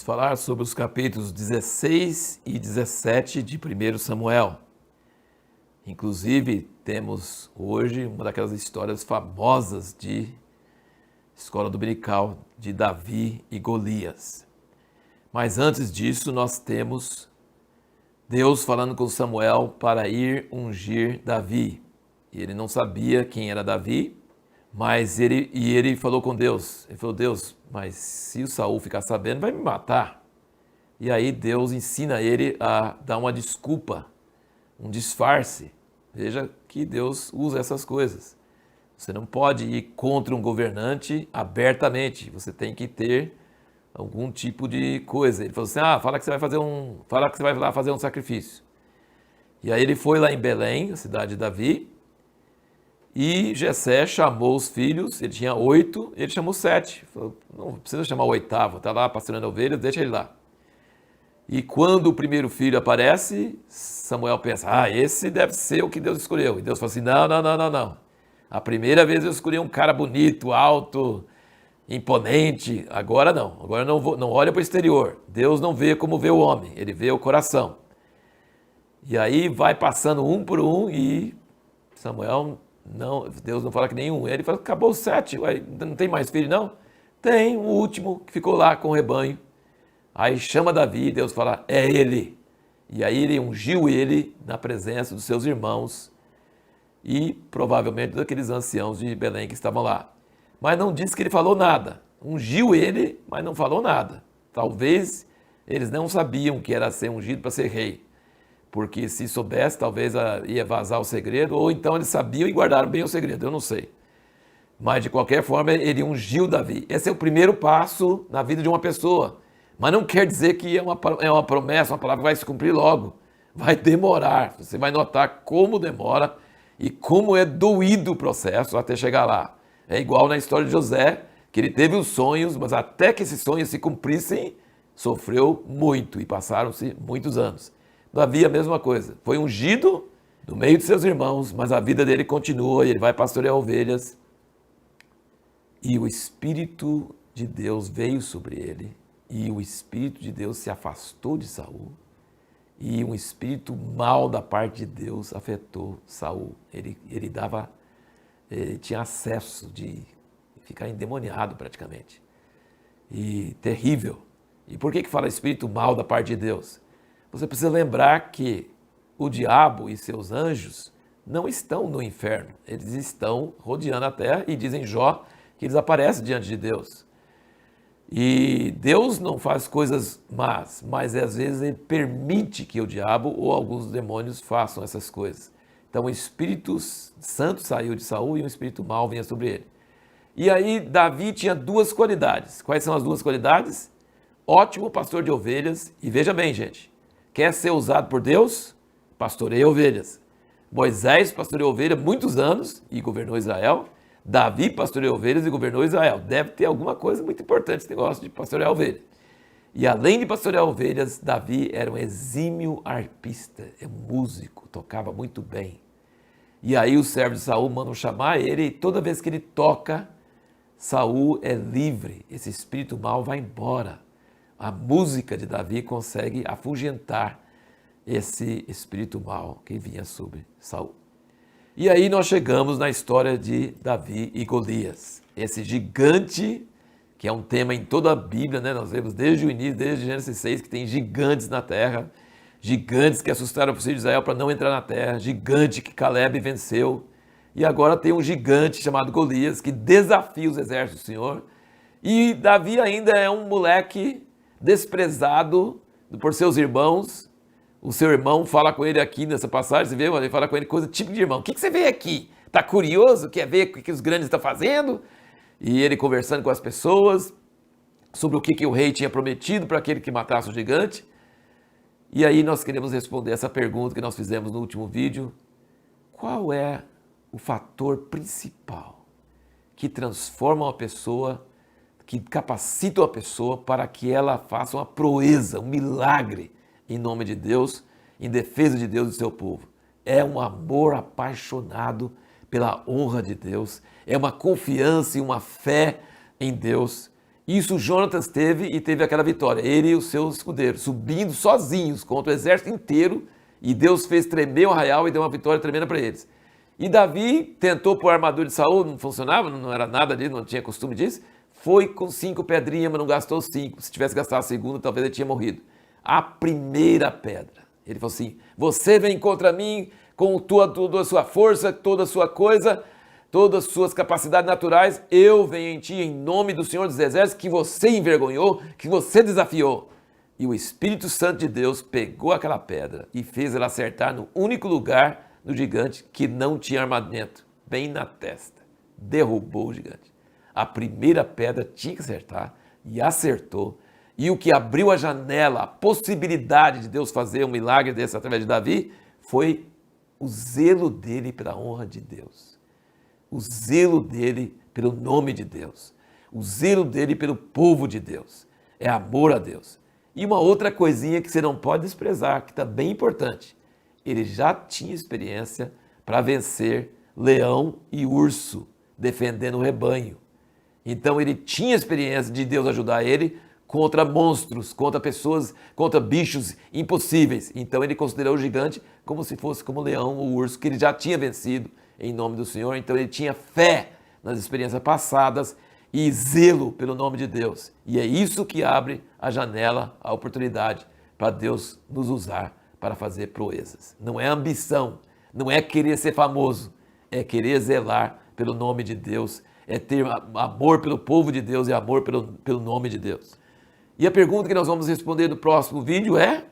Vamos falar sobre os capítulos 16 e 17 de 1 Samuel. Inclusive, temos hoje uma daquelas histórias famosas de escola dominical de Davi e Golias. Mas antes disso, nós temos Deus falando com Samuel para ir ungir Davi. E ele não sabia quem era Davi, mas ele falou com Deus. Ele falou: Deus, mas se o Saul ficar sabendo, vai me matar. E aí Deus ensina ele a dar uma desculpa, um disfarce. Veja que Deus usa essas coisas. Você não pode ir contra um governante abertamente. Você tem que ter algum tipo de coisa. Ele falou assim: fala que você vai lá fazer um sacrifício. E aí ele foi lá em Belém, a cidade de Davi, e Jessé chamou os filhos. Ele tinha 8, ele chamou 7. Falou: não precisa chamar o 8º, está lá pastoreando ovelhas, deixa ele lá. E quando o primeiro filho aparece, Samuel pensa: esse deve ser o que Deus escolheu. E Deus fala assim: não. A primeira vez eu escolhi um cara bonito, alto, imponente. Agora não. Agora não olha para o exterior. Deus não vê como vê o homem, ele vê o coração. E aí vai passando um por um e Samuel, Deus não fala que nenhum. Ele fala: acabou os 7, não tem mais filho não? Tem um último que ficou lá com o rebanho. Aí chama Davi e Deus fala: é ele. E aí ele ungiu ele na presença dos seus irmãos e provavelmente daqueles anciãos de Belém que estavam lá. Mas não disse que ele falou nada. Ungiu ele, mas não falou nada. Talvez eles não sabiam que era ser ungido para ser rei. Porque se soubesse, talvez ia vazar o segredo, ou então eles sabiam e guardaram bem o segredo, eu não sei. Mas de qualquer forma, ele ungiu Davi. Esse é o primeiro passo na vida de uma pessoa. Mas não quer dizer que é uma promessa, uma palavra que vai se cumprir logo. Vai demorar. Você vai notar como demora e como é doído o processo até chegar lá. É igual na história de José, que ele teve os sonhos, mas até que esses sonhos se cumprissem, sofreu muito e passaram-se muitos anos. Davi a mesma coisa. Foi ungido no meio de seus irmãos, mas a vida dele continua e ele vai pastorear ovelhas. E o Espírito de Deus veio sobre ele. E o Espírito de Deus se afastou de Saul. E um espírito mau da parte de Deus afetou Saul. Ele tinha acesso de ficar endemoniado praticamente. E terrível. E por que fala espírito mau da parte de Deus? Você precisa lembrar que o diabo e seus anjos não estão no inferno. Eles estão rodeando a terra e dizem Jó que eles aparecem diante de Deus. E Deus não faz coisas más, mas às vezes ele permite que o diabo ou alguns demônios façam essas coisas. Então o Espírito Santo saiu de Saul e um espírito mau vinha sobre ele. E aí Davi tinha 2 qualidades. Quais são as 2 qualidades? Ótimo pastor de ovelhas. E veja bem, gente, quer ser usado por Deus? Pastoreia ovelhas. Moisés pastoreou ovelhas muitos anos e governou Israel. Davi pastoreou ovelhas e governou Israel. Deve ter alguma coisa muito importante esse negócio de pastorear ovelhas. E além de pastorear ovelhas, Davi era um exímio arpista, músico, tocava muito bem. E aí os servos de Saul mandam chamar ele e toda vez que ele toca, Saul é livre, esse espírito mau vai embora. A música de Davi consegue afugentar esse espírito mau que vinha sobre Saul. E aí nós chegamos na história de Davi e Golias. Esse gigante, que é um tema em toda a Bíblia, né? Nós vemos desde o início, desde Gênesis 6, que tem gigantes na terra, gigantes que assustaram o povo de Israel para não entrar na terra, gigante que Caleb venceu. E agora tem um gigante chamado Golias, que desafia os exércitos do Senhor. E Davi ainda é um moleque desprezado por seus irmãos. O seu irmão fala com ele aqui nessa passagem, você vê, ele fala com ele coisa tipo de irmão. O que você vê aqui? Está curioso? Quer ver o que os grandes estão fazendo? E ele conversando com as pessoas sobre o que o rei tinha prometido para aquele que matasse o gigante. E aí nós queremos responder essa pergunta que nós fizemos no último vídeo. Qual é o fator principal que transforma uma pessoa, que capacita uma pessoa para que ela faça uma proeza, um milagre em nome de Deus, em defesa de Deus e do seu povo? É um amor apaixonado pela honra de Deus, é uma confiança e uma fé em Deus Isso Jonatas teve e teve aquela vitória. Ele e os seus escudeiros subindo sozinhos contra o exército inteiro e Deus fez tremer o arraial e deu uma vitória tremenda para eles. E Davi tentou pôr a armadura de Saul, não funcionava, não era nada disso, não tinha costume disso. Foi com 5 pedrinhas, mas não gastou 5. Se tivesse gastado a segunda, talvez ele tinha morrido. A primeira pedra. Ele falou assim, você vem contra mim com toda a sua força, toda a sua coisa, todas as suas capacidades naturais, eu venho em ti em nome do Senhor dos Exércitos, que você envergonhou, que você desafiou. E o Espírito Santo de Deus pegou aquela pedra e fez ela acertar no único lugar do gigante que não tinha armamento, bem na testa. Derrubou o gigante. A primeira pedra tinha que acertar e acertou. E o que abriu a janela, a possibilidade de Deus fazer um milagre desse através de Davi, foi o zelo dele pela honra de Deus. O zelo dele pelo nome de Deus. O zelo dele pelo povo de Deus. É amor a Deus. E uma outra coisinha que você não pode desprezar, que também é importante. Ele já tinha experiência para vencer leão e urso, defendendo o rebanho. Então ele tinha experiência de Deus ajudar ele contra monstros, contra pessoas, contra bichos impossíveis. Então ele considerou o gigante como se fosse como o leão ou o urso, que ele já tinha vencido em nome do Senhor. Então ele tinha fé nas experiências passadas e zelo pelo nome de Deus. E é isso que abre a janela, a oportunidade para Deus nos usar para fazer proezas. Não é ambição, não é querer ser famoso, é querer zelar pelo nome de Deus, é ter amor pelo povo de Deus e amor pelo nome de Deus. E a pergunta que nós vamos responder no próximo vídeo é: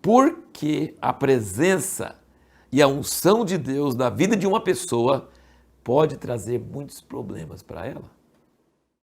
por que a presença e a unção de Deus na vida de uma pessoa pode trazer muitos problemas para ela?